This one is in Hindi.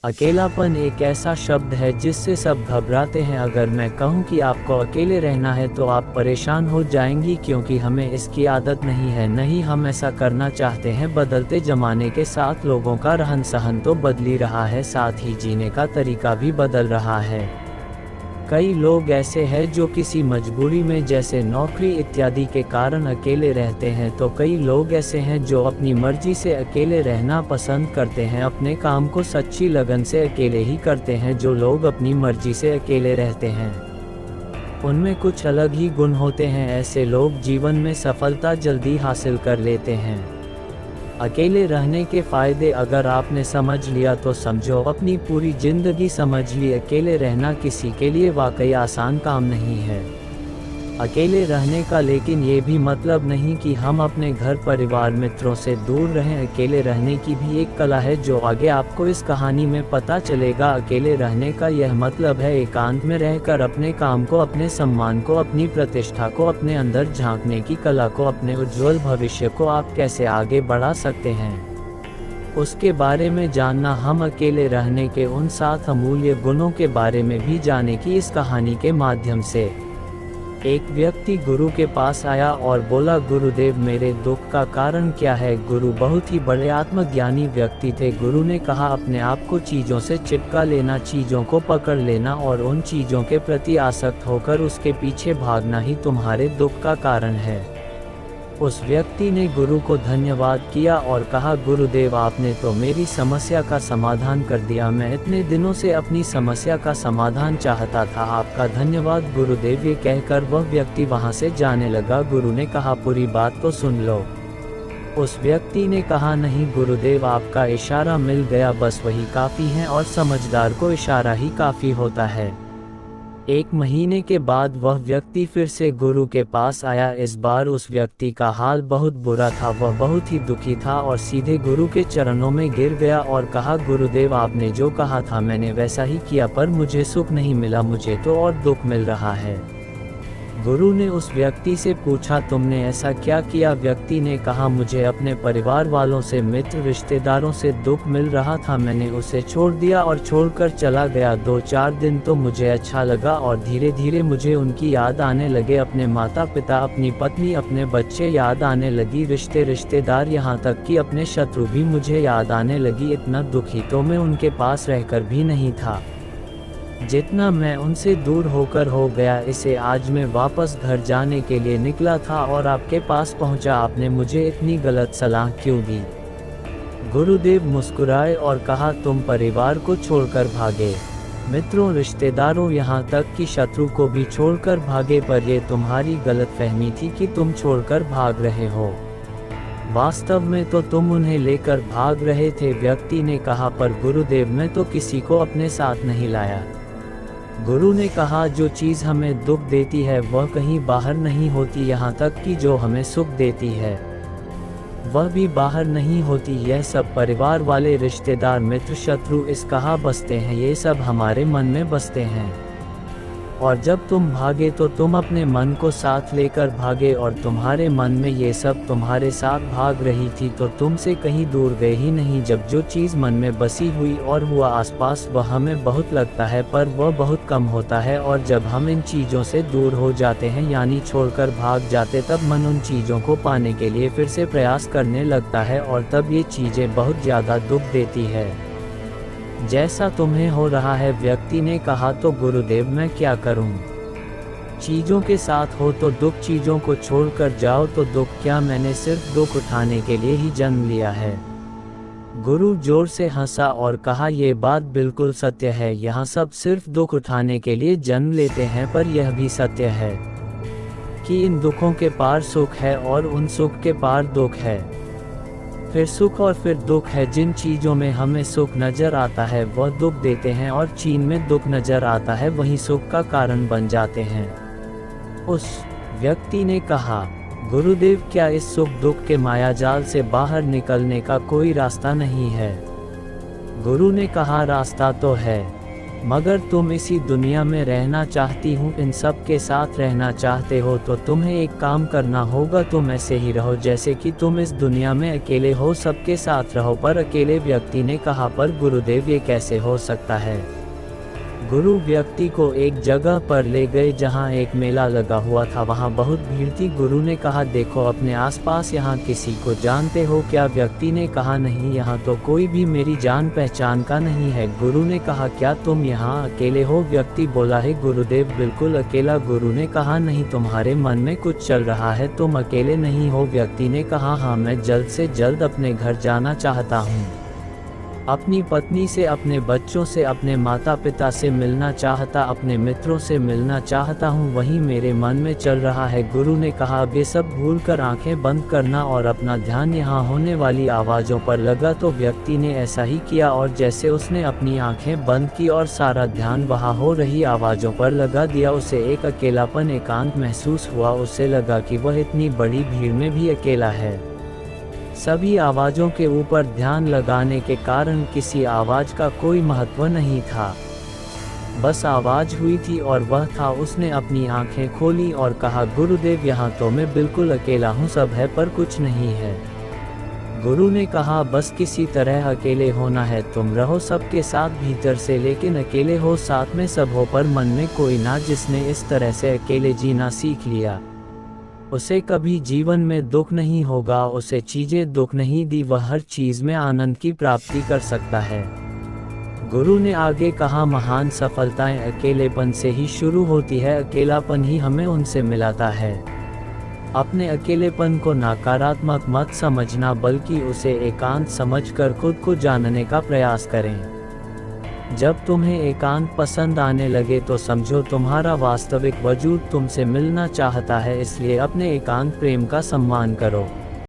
अकेलापन एक ऐसा शब्द है जिससे सब घबराते हैं। अगर मैं कहूँ कि आपको अकेले रहना है तो आप परेशान हो जाएंगी, क्योंकि हमें इसकी आदत नहीं है, नहीं हम ऐसा करना चाहते हैं। बदलते ज़माने के साथ लोगों का रहन सहन तो बदल ही रहा है, साथ ही जीने का तरीका भी बदल रहा है। कई लोग ऐसे हैं जो किसी मजबूरी में, जैसे नौकरी इत्यादि के कारण अकेले रहते हैं, तो कई लोग ऐसे हैं जो अपनी मर्जी से अकेले रहना पसंद करते हैं, अपने काम को सच्ची लगन से अकेले ही करते हैं। जो लोग अपनी मर्जी से अकेले रहते हैं उनमें कुछ अलग ही गुण होते हैं, ऐसे लोग जीवन में सफलता जल्दी हासिल कर लेते हैं। अकेले रहने के फ़ायदे अगर आपने समझ लिया तो समझो अपनी पूरी ज़िंदगी समझ ली। अकेले रहना किसी के लिए वाकई आसान काम नहीं है। अकेले रहने का लेकिन ये भी मतलब नहीं कि हम अपने घर परिवार मित्रों से दूर रहें। अकेले रहने की भी एक कला है जो आगे आपको इस कहानी में पता चलेगा। अकेले रहने का यह मतलब है एकांत में रहकर अपने काम को, अपने सम्मान को, अपनी प्रतिष्ठा को, अपने अंदर झांकने की कला को, अपने उज्जवल भविष्य को आप कैसे आगे बढ़ा सकते हैं उसके बारे में जानना। हम अकेले रहने के उन 7 अमूल्य गुणों के बारे में भी जाने की इस कहानी के माध्यम से। एक व्यक्ति गुरु के पास आया और बोला, गुरुदेव मेरे दुख का कारण क्या है। गुरु बहुत ही बड़े आत्मज्ञानी व्यक्ति थे। गुरु ने कहा, अपने आप को चीज़ों से चिपका लेना, चीज़ों को पकड़ लेना और उन चीज़ों के प्रति आसक्त होकर उसके पीछे भागना ही तुम्हारे दुख का कारण है। उस व्यक्ति ने गुरु को धन्यवाद किया और कहा, गुरुदेव आपने तो मेरी समस्या का समाधान कर दिया। मैं इतने दिनों से अपनी समस्या का समाधान चाहता था, आपका धन्यवाद गुरुदेव। ये कहकर वह व्यक्ति वहां से जाने लगा। गुरु ने कहा, पूरी बात तो सुन लो। उस व्यक्ति ने कहा, नहीं गुरुदेव आपका इशारा मिल गया, बस वही काफ़ी है और समझदार को इशारा ही काफ़ी होता है। 1 महीने के बाद वह व्यक्ति फिर से गुरु के पास आया। इस बार उस व्यक्ति का हाल बहुत बुरा था, वह बहुत ही दुखी था और सीधे गुरु के चरणों में गिर गया और कहा, गुरुदेव आपने जो कहा था मैंने वैसा ही किया, पर मुझे सुख नहीं मिला, मुझे तो और दुख मिल रहा है। गुरु ने उस व्यक्ति से पूछा, तुमने ऐसा क्या किया। व्यक्ति ने कहा, मुझे अपने परिवार वालों से, मित्र रिश्तेदारों से दुख मिल रहा था, मैंने उसे छोड़ दिया और छोड़कर चला गया। 2-4 दिन तो मुझे अच्छा लगा और धीरे धीरे मुझे उनकी याद आने लगे, अपने माता पिता, अपनी पत्नी, अपने बच्चे याद आने लगी, रिश्तेदार, यहाँ तक कि अपने शत्रु भी मुझे याद आने लगी। इतना दुखी तो मैं उनके पास रहकर भी नहीं था जितना मैं उनसे दूर होकर हो गया। इसे आज मैं वापस घर जाने के लिए निकला था और आपके पास पहुंचा। आपने मुझे इतनी गलत सलाह क्यों दी। गुरुदेव मुस्कुराए और कहा, तुम परिवार को छोड़कर भागे, मित्रों, रिश्तेदारों, यहाँ तक कि शत्रु को भी छोड़कर भागे, पर यह तुम्हारी गलतफहमी थी कि तुम छोड़कर भाग रहे हो। वास्तव में तो तुम उन्हें लेकर भाग रहे थे। व्यक्ति ने कहा, पर गुरुदेव मैं तो किसी को अपने साथ नहीं लाया। गुरु ने कहा, जो चीज़ हमें दुख देती है वह कहीं बाहर नहीं होती, यहाँ तक कि जो हमें सुख देती है वह भी बाहर नहीं होती। यह सब परिवार वाले, रिश्तेदार, मित्र, शत्रु इस कहाँ बसते हैं, ये सब हमारे मन में बसते हैं। और जब तुम भागे तो तुम अपने मन को साथ लेकर भागे और तुम्हारे मन में ये सब तुम्हारे साथ भाग रही थी, तो तुमसे कहीं दूर गए ही नहीं। जब जो चीज़ मन में बसी हुई और हुआ आसपास, वह हमें बहुत लगता है पर वह बहुत कम होता है। और जब हम इन चीज़ों से दूर हो जाते हैं, यानी छोड़कर भाग जाते, तब मन उन चीज़ों को पाने के लिए फिर से प्रयास करने लगता है और तब ये चीज़ें बहुत ज़्यादा दुख देती है, जैसा तुम्हें हो रहा है। व्यक्ति ने कहा, तो गुरुदेव मैं क्या करूं। चीज़ों के साथ हो तो दुख, चीज़ों को छोड़कर जाओ तो दुख। क्या मैंने सिर्फ दुख उठाने के लिए ही जन्म लिया है। गुरु जोर से हंसा और कहा, यह बात बिल्कुल सत्य है, यहाँ सब सिर्फ दुख उठाने के लिए जन्म लेते हैं, पर यह भी सत्य है कि इन दुखों के पार सुख है और उन सुख के पार दुख है, फिर सुख और फिर दुख है। जिन चीज़ों में हमें सुख नज़र आता है वह दुख देते हैं और जिन में दुख नज़र आता है वही सुख का कारण बन जाते हैं। उस व्यक्ति ने कहा, गुरुदेव क्या इस सुख दुख के मायाजाल से बाहर निकलने का कोई रास्ता नहीं है। गुरु ने कहा, रास्ता तो है। मगर तुम इसी दुनिया में रहना चाहती हूँ, इन सब के साथ रहना चाहते हो, तो तुम्हें एक काम करना होगा, तुम ऐसे ही रहो जैसे कि तुम इस दुनिया में अकेले हो, सबके साथ रहो। पर अकेले व्यक्ति ने कहा, पर गुरुदेव ये कैसे हो सकता है? गुरु व्यक्ति को एक जगह पर ले गए जहां एक मेला लगा हुआ था, वहां बहुत भीड़ थी। गुरु ने कहा, देखो अपने आसपास यहाँ किसी को जानते हो क्या? व्यक्ति ने कहा, नहीं, यहाँ तो कोई भी मेरी जान पहचान का नहीं है। गुरु ने कहा, क्या तुम यहाँ अकेले हो? व्यक्ति बोला है, गुरुदेव बिल्कुल अकेला। गुरु ने कहा, नहीं, तुम्हारे मन में कुछ चल रहा है, तुम अकेले नहीं हो। व्यक्ति ने कहा, हाँ, मैं जल्द से जल्द अपने घर जाना चाहता हूँ, अपनी पत्नी से, अपने बच्चों से, अपने माता पिता से मिलना चाहता, अपने मित्रों से मिलना चाहता हूँ, वही मेरे मन में चल रहा है। गुरु ने कहा, अब ये सब भूलकर आंखें बंद करना और अपना ध्यान यहाँ होने वाली आवाज़ों पर लगा। तो व्यक्ति ने ऐसा ही किया और जैसे उसने अपनी आंखें बंद की और सारा ध्यान वहाँ हो रही आवाज़ों पर लगा दिया, उसे एक अकेलापन, एकांत महसूस हुआ। उसे लगा कि वह इतनी बड़ी भीड़ में भी अकेला है। सभी आवाज़ों के ऊपर ध्यान लगाने के कारण किसी आवाज़ का कोई महत्व नहीं था, बस आवाज़ हुई थी और वह था। उसने अपनी आंखें खोली और कहा, गुरुदेव, यहाँ तो मैं बिल्कुल अकेला हूँ, सब है पर कुछ नहीं है। गुरु ने कहा, बस किसी तरह अकेले होना है, तुम रहो सबके साथ भीतर से, लेकिन अकेले हो, साथ में सब हो पर मन में कोई ना। जिसने इस तरह से अकेले जीना सीख लिया, उसे कभी जीवन में दुख नहीं होगा। उसे चीज़ें दुख नहीं दी, वह हर चीज़ में आनंद की प्राप्ति कर सकता है। गुरु ने आगे कहा, महान सफलताएं अकेलेपन से ही शुरू होती है, अकेलापन ही हमें उनसे मिलाता है। अपने अकेलेपन को नकारात्मक मत समझना, बल्कि उसे एकांत समझकर खुद को जानने का प्रयास करें। जब तुम्हें एकांत पसंद आने लगे तो समझो तुम्हारा वास्तविक वजूद तुमसे मिलना चाहता है, इसलिए अपने एकांत प्रेम का सम्मान करो।